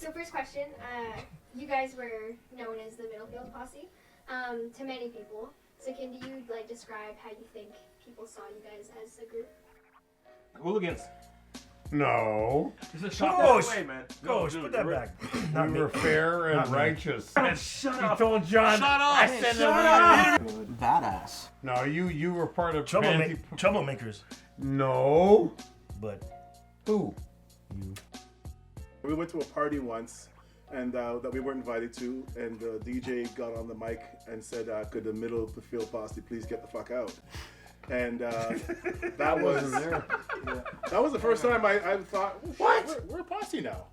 So first question, you guys were known as the Middlefield Posse to many people. So can you like describe how you think people saw you guys as a group? Hooligans. No. This is a shot Ghost. that way, man. Ghost, dude, put that we're- back. We were fair and righteous. Man, shut He up. told John. Shut up. I said Shut no. up. Badass. No, you were part of Troublemakers. No. But Who? you. We went to a party once, and that we weren't invited to, and the DJ got on the mic and said, "Could the Middlefield Posse please get the fuck out?" And that was that was the first time I thought, "What? We're a posse now."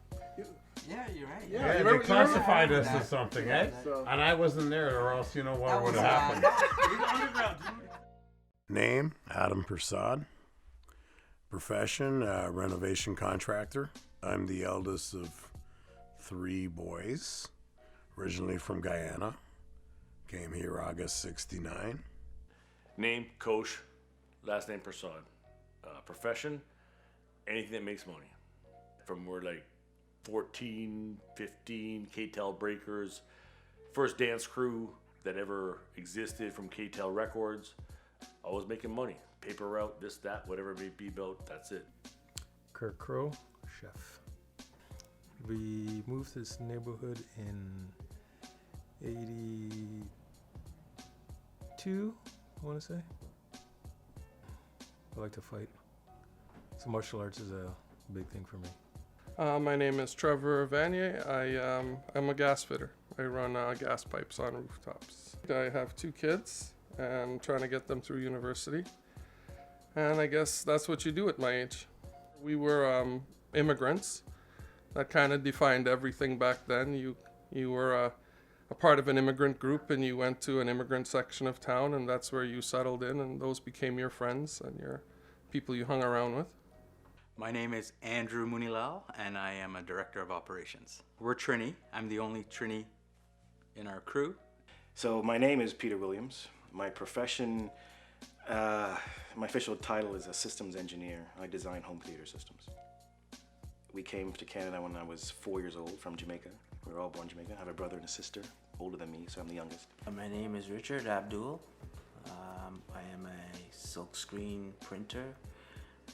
Yeah, you're right. Yeah. Yeah, you they remember- classified us that? as something, eh? So, And I wasn't there, or else you know what That would was have happened. We're the underground, dude. Name, Adam Prasad. Profession, renovation contractor. I'm the eldest of 3 boys, originally from Guyana. Came here August 69. Name, Coach. Last name, Prasad. Profession, anything that makes money. From we're like 14, 15, K-Tel breakers. First dance crew that ever existed from K-Tel Records. Always making money. Paper route, this, that, whatever it may be about, that's it. Kirk Crow, chef. We moved to this neighborhood in 82, I want to say. I like to fight. So martial arts is a big thing for me. My name is Trevor Vanier. I'm a gas fitter. I run gas pipes on rooftops. I have 2 kids and trying to get them through university. And I guess that's what you do at my age. We were immigrants. That kind of defined everything back then. You were a part of an immigrant group and you went to an immigrant section of town and that's where you settled in and those became your friends and your people you hung around with. My name is Andrew Munilal, and I am a director of operations. We're Trini. I'm the only Trini in our crew. So my name is Peter Williams. My profession, my official title is a systems engineer. I design home theater systems. We came to Canada when I was 4 years old from Jamaica. We were all born in Jamaica. I have a brother and a sister, older than me, so I'm the youngest. My name is Richard Abdul. I am a silkscreen printer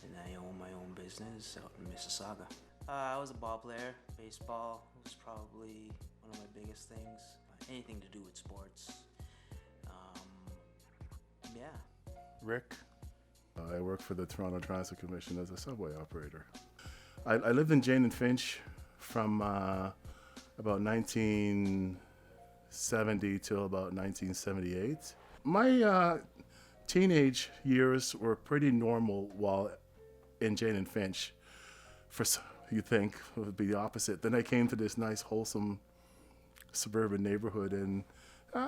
and I own my own business out in Mississauga. I was a ball player. Baseball was probably one of my biggest things. Anything to do with sports. Yeah. Rick. I work for the Toronto Transit Commission as a subway operator. I lived in Jane and Finch from about 1970 till about 1978. My teenage years were pretty normal while in Jane and Finch. You think it would be the opposite. Then I came to this nice, wholesome suburban neighborhood, and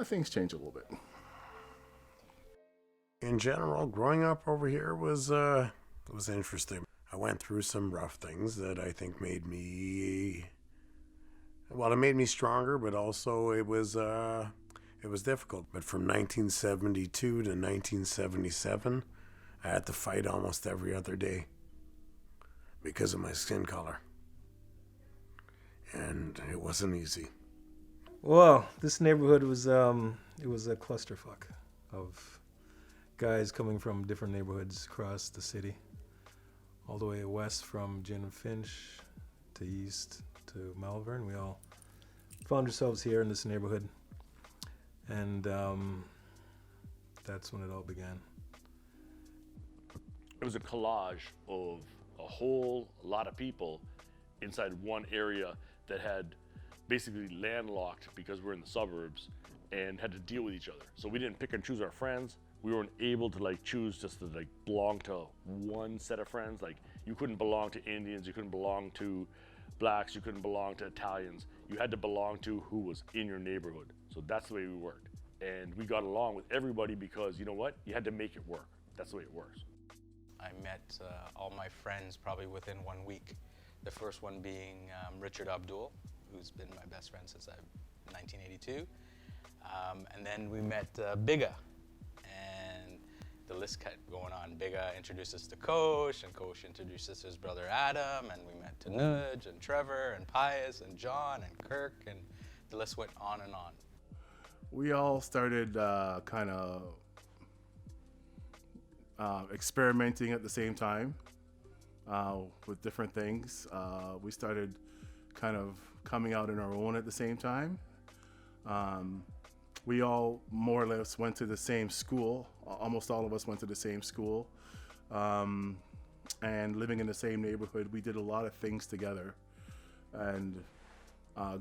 things changed a little bit. In general, growing up over here was interesting. I went through some rough things that I think made me stronger, but also it was difficult. But from 1972 to 1977, I had to fight almost every other day because of my skin color. And it wasn't easy. Well, this neighborhood was it was a clusterfuck of guys coming from different neighborhoods across the city, all the way west from Gin and Finch to east to Malvern. We all found ourselves here in this neighborhood, and that's when it all began. It was a collage of a whole lot of people inside one area that had basically landlocked because we're in the suburbs and had to deal with each other. So we didn't pick and choose our friends. We weren't able to choose just to belong to one set of friends. You couldn't belong to Indians, you couldn't belong to blacks, you couldn't belong to Italians. You had to belong to who was in your neighborhood. So that's the way we worked. And we got along with everybody because, you know what? You had to make it work. That's the way it works. I met all my friends probably within 1 week. The first one being Richard Abdul, who's been my best friend since 1982. And then we met Bigga. And the list kept going on. Bigga introduced us to Coach, and Coach introduced us to his brother Adam, and we met Tanuj, and Trevor, and Pius, and John, and Kirk, and the list went on and on. We all started kind of experimenting at the same time with different things. We started kind of coming out on our own at the same time. We all more or less went to the same school. Almost all of us went to the same school. And living in the same neighborhood, we did a lot of things together and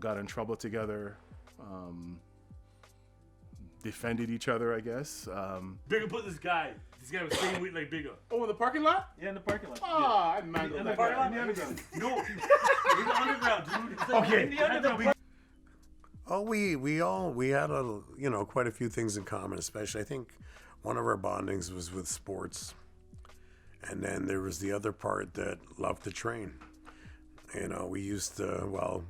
got in trouble together. Defended each other, I guess. Bigger put this guy was the same weight like Bigger. Oh, in the parking lot? Yeah, in the parking lot. Ah, I mangled In the that parking guy. lot? In the underground. No. In the underground, dude. It's Okay. In the underground. Oh, we had quite a few things in common, especially I think one of our bondings was with sports. And then there was the other part that loved to train. We used to,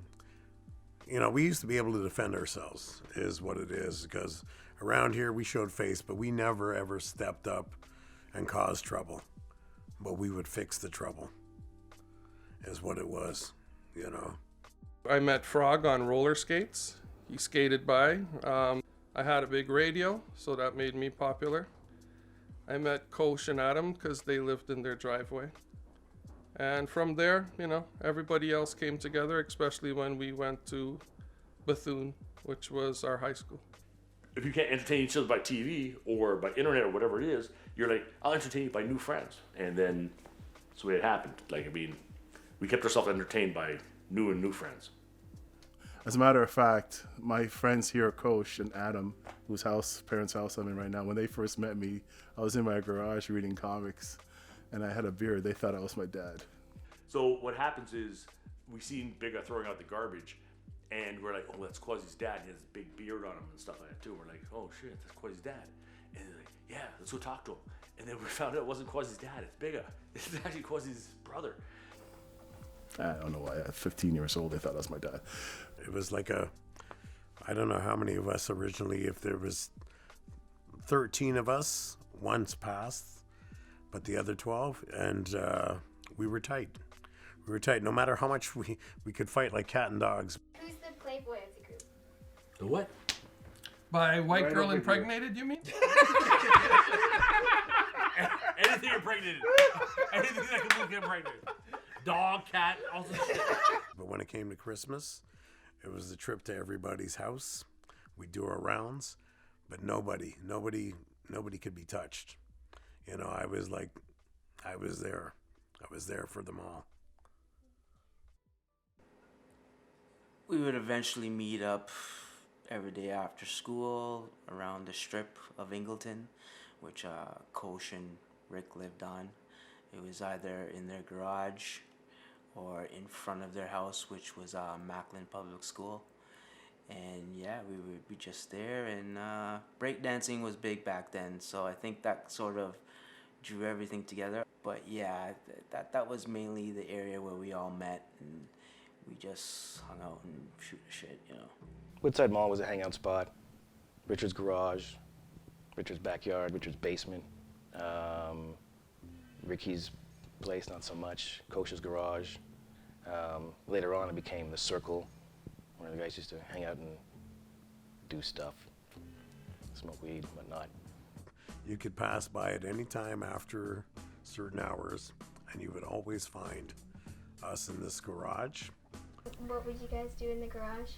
we used to be able to defend ourselves is what it is, because around here we showed face, but we never ever stepped up and caused trouble. But we would fix the trouble is what it was, I met Frog on roller skates. He skated by. I had a big radio, so that made me popular. I met Kosh and Adam because they lived in their driveway. And from there, everybody else came together, especially when we went to Bethune, which was our high school. If you can't entertain each other by TV or by internet or whatever it is, you're like, I'll entertain you by new friends. And then that's the way it happened. We kept ourselves entertained by new friends. As a matter of fact, my friends here, Coach and Adam, whose parents' house I'm in right now, when they first met me, I was in my garage reading comics, and I had a beard. They thought I was my dad. So what happens is we seen Bigga throwing out the garbage, and we're like, oh, that's Quasi's dad. He has a big beard on him and stuff like that too. We're like, oh shit, that's Quasi's dad. And they're like, yeah, let's go talk to him. And then we found out it wasn't Quasi's dad. It's Bigga. It's actually Quasi's brother. I don't know why. At 15 years old, they thought I was my dad. It was like I don't know how many of us originally, if there was 13 of us, once passed, but the other 12, and we were tight. We were tight, no matter how much we could fight like cat and dogs. Who's the playboy of the group? The what? By white Right girl over here. impregnated, you mean? Anything impregnated. Anything that can get impregnated. Dog, cat, all sorts of shit. But when it came to Christmas, it was the trip to everybody's house. We'd do our rounds, but nobody could be touched. I was there. I was there for them all. We would eventually meet up every day after school around the strip of Ingleton, which Kosh and Rick lived on. It was either in their garage or in front of their house, which was Macklin Public School. And yeah, we would be just there, and breakdancing was big back then, so I think that sort of drew everything together. But yeah, that was mainly the area where we all met, and we just hung out and shoot the shit, Woodside Mall was a hangout spot. Richard's garage, Richard's backyard, Richard's basement. Ricky's place, not so much. Kosh's garage. Later on, it became the Circle, where the guys used to hang out and do stuff, smoke weed, whatnot. You could pass by at any time after certain hours, and you would always find us in this garage. What would you guys do in the garage?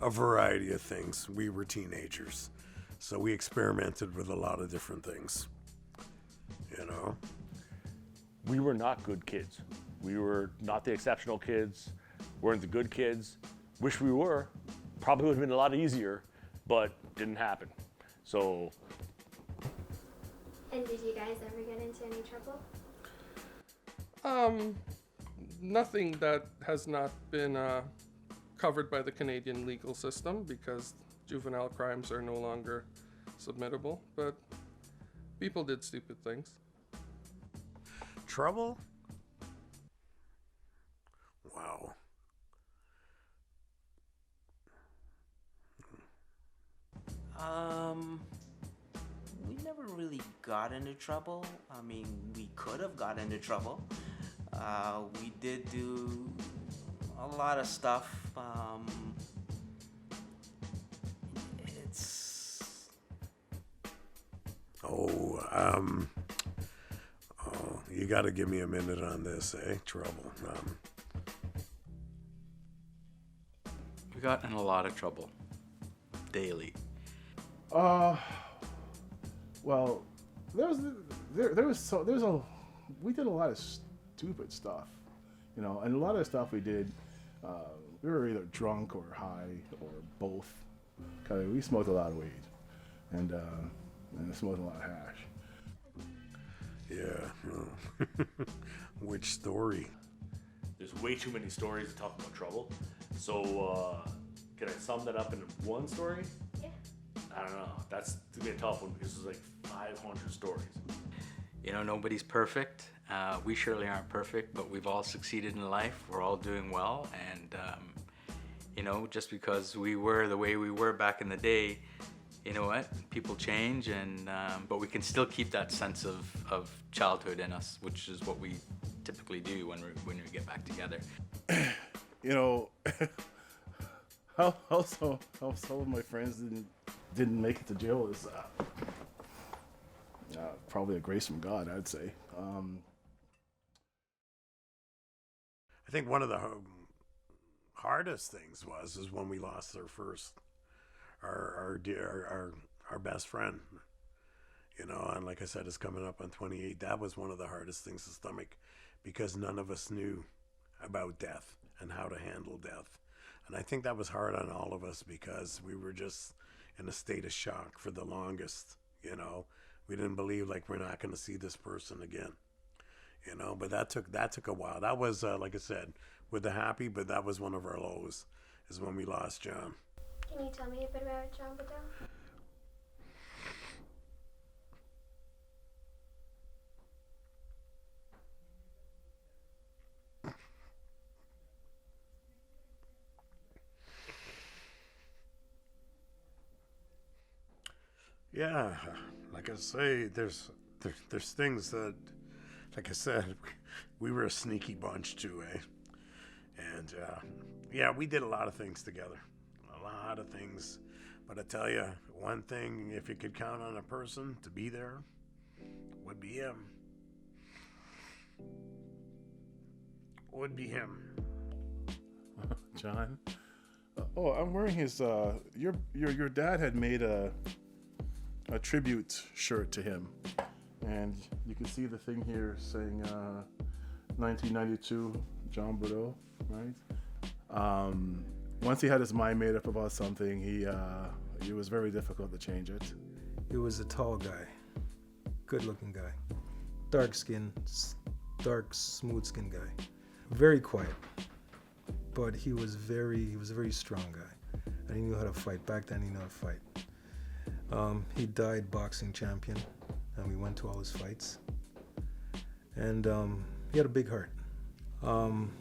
A variety of things. We were teenagers, so we experimented with a lot of different things. We were not good kids. We were not the exceptional kids, weren't the good kids. Wish we were. Probably would have been a lot easier, but didn't happen. So. And did you guys ever get into any trouble? Nothing that has not been covered by the Canadian legal system, because juvenile crimes are no longer submittable, but people did stupid things. Trouble? Wow. got into trouble. I mean, we could have got into trouble. We did do a lot of stuff. It's you got to give me a minute on this, eh? Trouble. We got in a lot of trouble daily. Well, we did a lot of stupid stuff, you know, and a lot of the stuff we did, we were either drunk or high or both. Cause we smoked a lot of weed, and smoked a lot of hash. Yeah. Which story? There's way too many stories to talk about trouble. So, can I sum that up into one story? Yeah. I don't know. That's gonna be a tough one because there's like 500 stories. You know, nobody's perfect. We surely aren't perfect, but we've all succeeded in life. We're all doing well, and you know, just because we were the way we were back in the day, you know what? People change, and but we can still keep that sense of childhood in us, which is what we typically do when we get back together. You know, how some of my friends didn't make it to jail is probably a grace from God, I'd say. I think one of the hardest things is when we lost our best friend. You know, and like I said, it's coming up on 28. That was one of the hardest things to stomach because none of us knew about death and how to handle death. And I think that was hard on all of us because we were just in a state of shock for the longest, you know. We didn't believe like we're not going to see this person again, you know, but that took a while. That was, like I said, with the happy, but that was one of our lows is when we lost John. Can you tell me a bit about John Bedell? Yeah, like I say, there's things that, like I said, we were a sneaky bunch too, eh? And yeah, we did a lot of things together, a lot of things. But I tell you, one thing, if you could count on a person to be there, would be him. Would be him. John. Oh, I'm wearing his. Your dad had made a tribute shirt to him, and you can see the thing here saying 1992 John Bordeaux, right? Once he had his mind made up about something, it was very difficult to change it. He was a tall guy, good-looking guy, dark skin, dark, smooth-skinned guy, very quiet, but he was a very strong guy, and he knew how to fight. Back then, he knew how to fight. He died boxing champion, and we went to all his fights. And he had a big heart.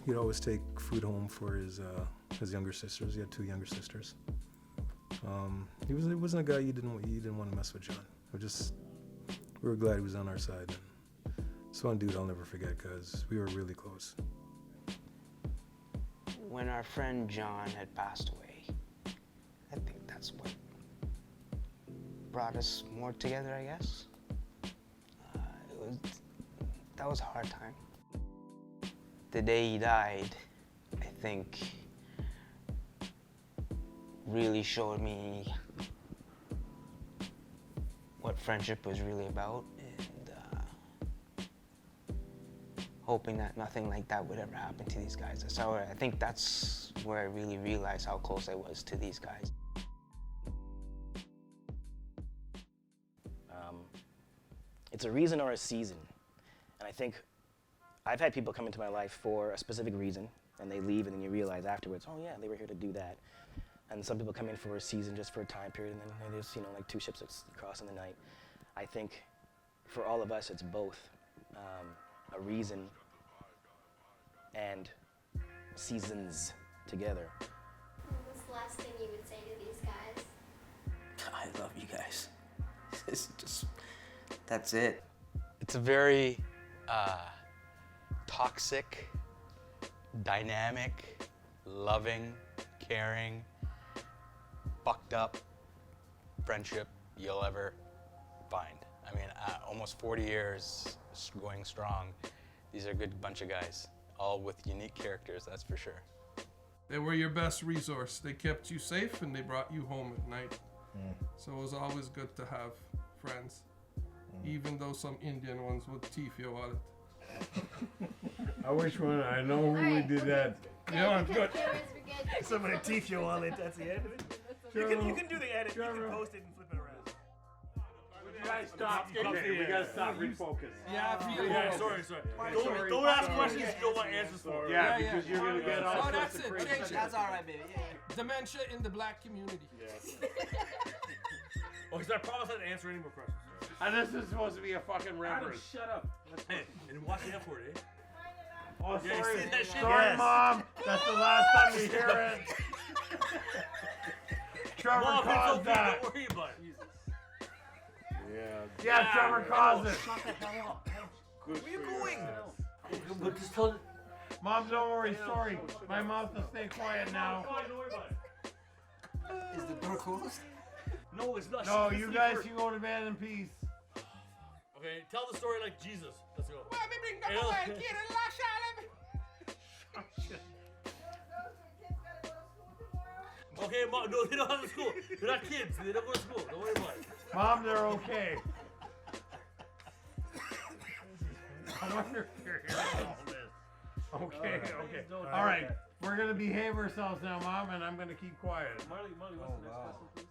He'd always take food home for his younger sisters. He had 2 younger sisters. He wasn't a guy you didn't want to mess with, John. We were glad he was on our side. And it's one dude I'll never forget because we were really close. when our friend John had passed away, I think that's what brought us more together, I guess. That was a hard time. The day he died, I think, really showed me what friendship was really about, and hoping that nothing like that would ever happen to these guys. So I think that's where I really realized how close I was to these guys. It's a reason or a season. And I think I've had people come into my life for a specific reason, and they leave, and then you realize afterwards, oh yeah, they were here to do that. And some people come in for a season, just for a time period, and then there's, you know, like two ships that's crossing the night. I think for all of us, it's both a reason and seasons together. What's the last thing you would say to these guys? I love you guys. It's just That's it. It's a very toxic, dynamic, loving, caring, fucked up friendship you'll ever find. I mean, almost 40 years going strong. These are a good bunch of guys, all with unique characters, that's for sure. They were your best resource. They kept you safe and they brought you home at night. So it was always good to have friends, even though some Indian ones would teeth you on it. I wish one. I know who we did that. Yeah, I'm good. Somebody teeth you on it. That's the end of it. You can do the edit. You can post it and flip it around. You guys stop. Okay, we gotta stop. Refocus. Yeah, I feel Yeah, sorry. Don't ask questions you don't want answers for. Yeah, because you're gonna get all Oh, sorts that's of it. crazy Change shit. it. That's all right, baby. Yeah. Dementia in the black community. Oh, because I promise not to answer any more questions. And this is supposed to be a fucking reference. Shut up. Hey, and watch the F word, eh? Oh, Yeah, you sorry. see that shit? Sorry, Yes. Mom. That's the last time you hear it. Trevor Mom, caused it's okay. that. Don't worry about it. Yeah, Trevor caused it. Shut the hell up. Where are you going? But just tell it. Mom, don't worry. Sorry. My mouth will stay quiet now. Fine, don't worry about it. Is the door closed? No, it's not. No, Listen you to guys first. can go to bed in peace. Okay, tell the story like Jesus. Let's go. Okay, Mom, no, they don't have to school. They're not kids. They don't go to school. Don't worry about it. Mom, they're okay. I wonder if you're hearing all this. Okay, okay. All right. We're going to behave ourselves now, Mom, and I'm going to keep quiet. Marley, what's the next question, please?